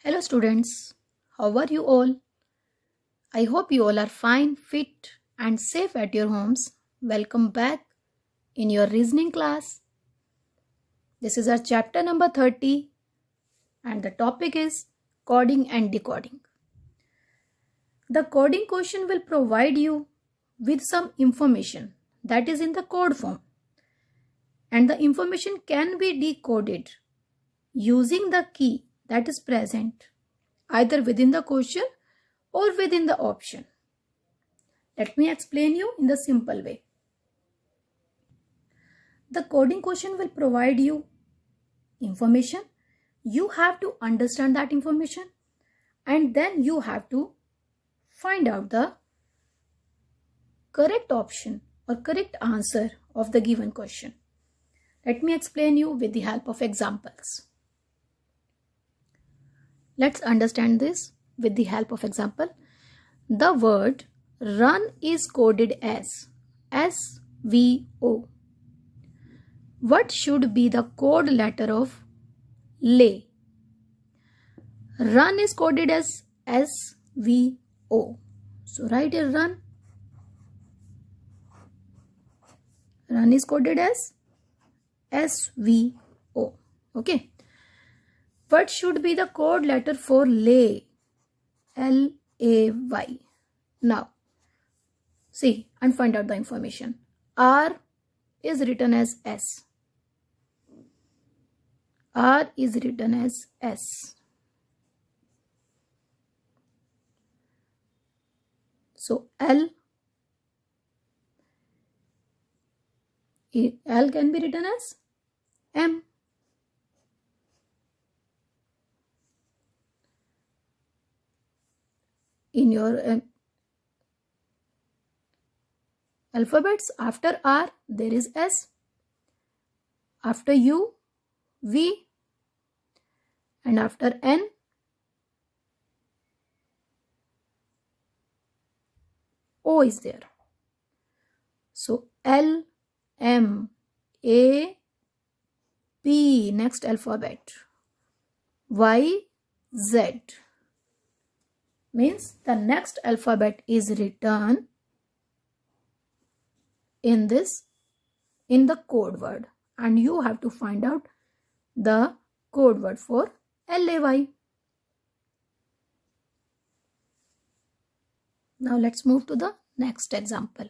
Hello students, how are you all? I hope you all are fine, fit and safe at your homes. Welcome back in your reasoning class. This is our chapter number 30 and the topic is coding and decoding. The coding question will provide you with some information that is in the code form, and the information can be decoded using the key that is present either within the question or within the option. Let me explain you in the simple way. The coding question will provide you information. You have to understand that information and then you have to find out the correct option or correct answer of the given question. Let me explain you with the help of examples. Let's understand this with the help of example. The word run is coded as SVO. What should be the code letter of lay? Run is coded as SVO. So write here run. Run is coded as SVO. Okay. What should be the code letter for lay? LAY. Now, see and find out the information. R is written as S. R is written as S. So L can be written as M. In your alphabets, after R there is S, after U V, and after N O is there. So L M A P, next alphabet, Y Z, means the next alphabet is written in the code word, and you have to find out the code word for LAY. Now let's move to the next example.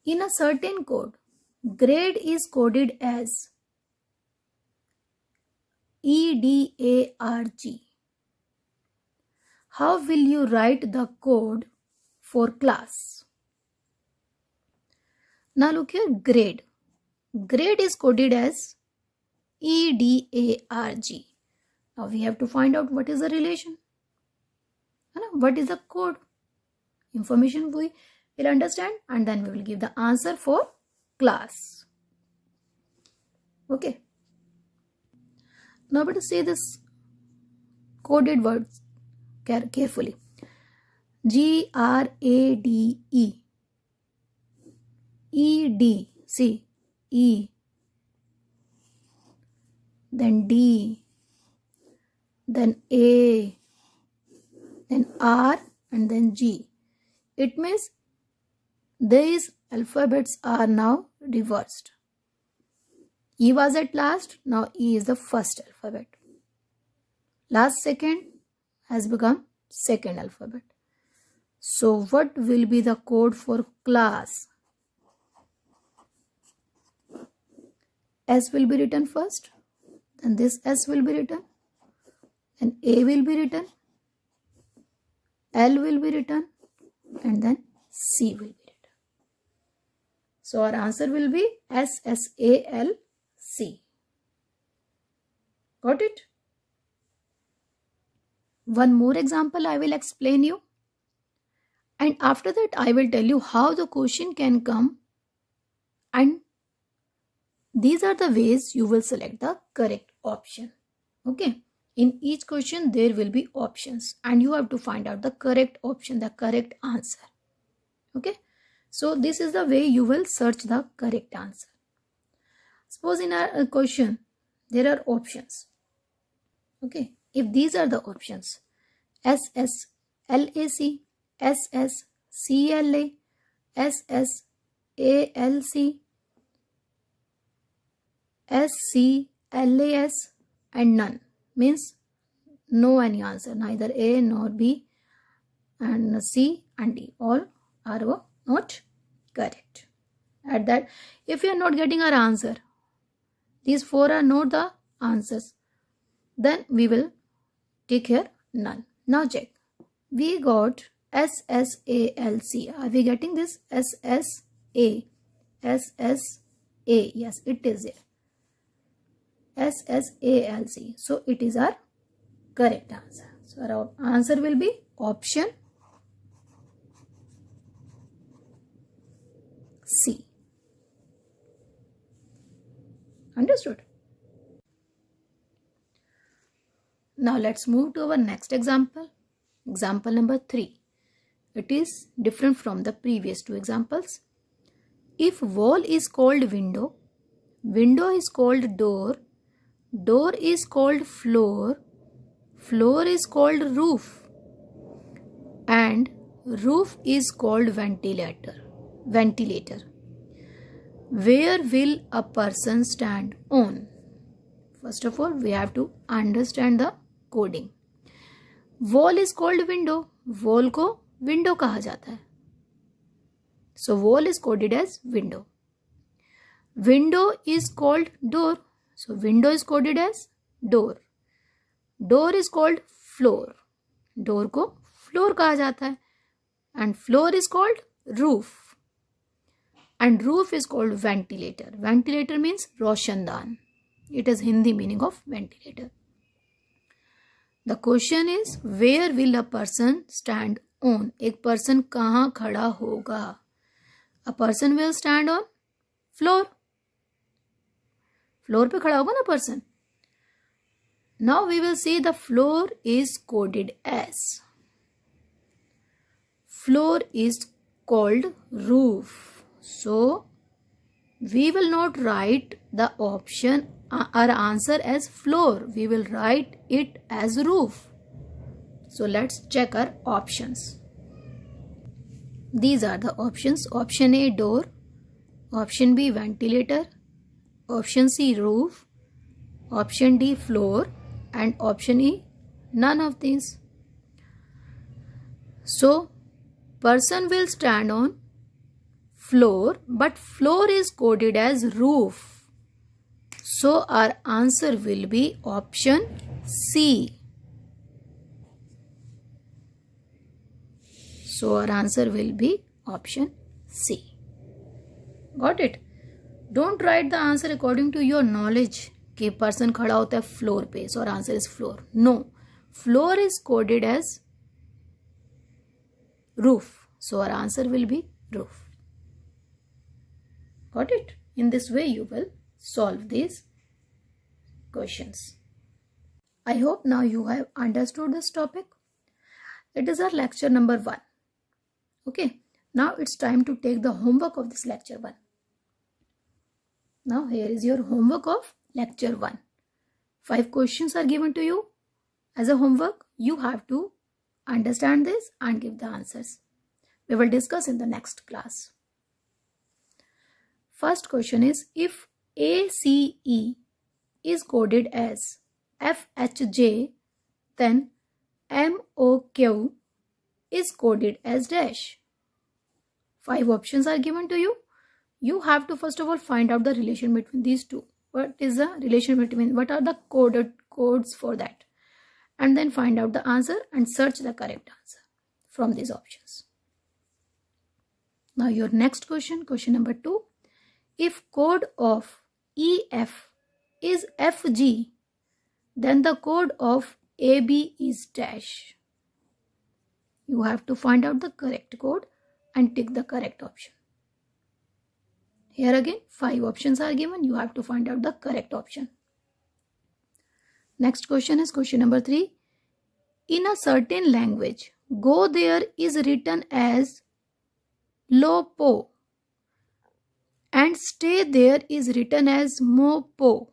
In a certain code, grade is coded as EDARG. How will you write the code for class? Now look here, grade. Grade is coded as EDARG. Now we have to find out what is the relation. What is the code? Information we will understand and then we will give the answer for class. Okay. Now let us say this coded words carefully. GRADE. ED, see, E, then D, then A, then R, and then G. It means these alphabets are now reversed. E was at last, now E is the first alphabet. Last second has become second alphabet. So what will be the code for class? S will be written first, then this S will be written, then A will be written, L will be written, and then C will be written. So our answer will be SSALC. Got it? One more example I will explain you, and after that I will tell you how the question can come, and these are the ways you will select the correct option. Okay. In each question there will be options and you have to find out the correct option, the correct answer. Okay. So this is the way you will search the correct answer. Suppose in a question there are options. Okay, if these are the options SSLAC, SSCLA, SSALC, SCLAS, and none means no any answer, neither A nor B and C and D, all are not correct. At that, if you are not getting our answer, these four are not the answers, then we will take here none. Now check. We got SSALC. Are we getting this? SSA. SSA. Yes, it is there. SSALC. So it is our correct answer. So our answer will be option C. Understood? Now let's move to our next example. Example number 3. It is different from the previous two examples. If wall is called window, window is called door, door is called floor, floor is called roof, and roof is called ventilator. Where will a person stand on? First of all, we have to understand the coding. Wall is called window. Wall को window कहा जाता है. So wall is coded as window. Window is called door. So window is coded as door. Door is called floor. Door को floor कहा जाता है. And floor is called roof. And roof is called ventilator. Ventilator means Roshandan. It is Hindi meaning of ventilator. The question is, where will a person stand on? एक person कहाँ खड़ा होगा? A person will stand on floor. Floor पे खड़ा होगा ना person. Now we will see the floor is coded as. Floor is called roof. So we will not write the option our answer as floor. We will write it as roof. So let's check our options. These are the options. Option A, door. Option B, ventilator. Option C, roof. Option D, floor. And option E, none of these. So person will stand on floor, but floor is coded as roof. So our answer will be option C. So our answer will be option C. Got it? Don't write the answer according to your knowledge कि person खड़ा होता है floor पे. So our answer is floor. No. Floor is coded as roof. So our answer will be roof. Got it? In this way you will solve these questions. I hope now you have understood this topic. It is our lecture number 1. Okay. Now it's time to take the homework of this lecture 1. Now here is your homework of lecture 1. 5 questions are given to you as a homework. You have to understand this and give the answers. We will discuss in the next class. First question is, if ACE is coded as FHJ, then MOQ is coded as dash. 5 options are given to you. You have to first of all find out the relation between these two. What is the relation between, what are the coded codes for that? And then find out the answer and search the correct answer from these options. Now your next question, question number 2. If code of EF is FG, then the code of AB is dash. You have to find out the correct code and tick the correct option. Here again 5 options are given. You have to find out the correct option. Next question is question number 3. In a certain language, go there is written as lopo and stay there is written as mopo.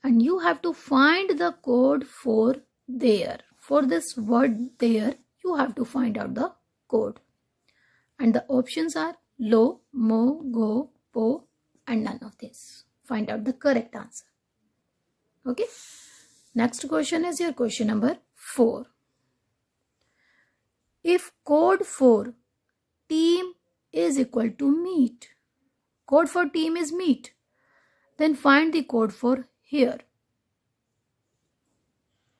and you have to find the code for there. For this word there, you have to find out the code. And the options are lo, mo, go, po, and none of this. Find out the correct answer. Okay. Next question is your question number 4. If code for team is equal to meet, code for team is meet, then find the code for here.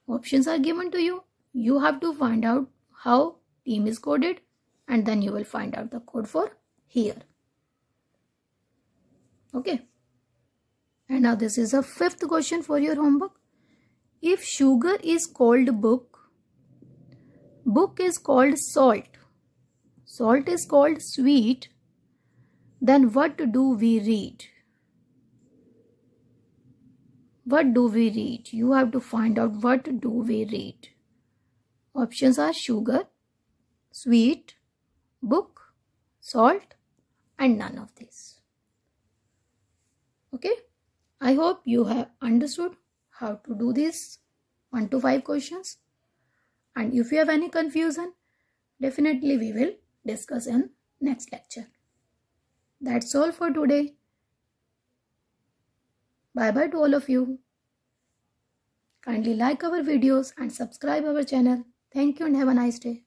Options are given to you. You have to find out how team is coded, and then you will find out the code for here. Okay. And now this is a 5th question for your homework. If sugar is called book, book is called salt, salt is called sweet, then what do we read? What do we read? You have to find out what do we read. Options are sugar, sweet, book, salt, and none of these. Okay. I hope you have understood how to do these 1 to 5 questions. And if you have any confusion, definitely we will discuss in next lecture. That's all for today. Bye-bye to all of you. Kindly like our videos and subscribe our channel. Thank you and have a nice day.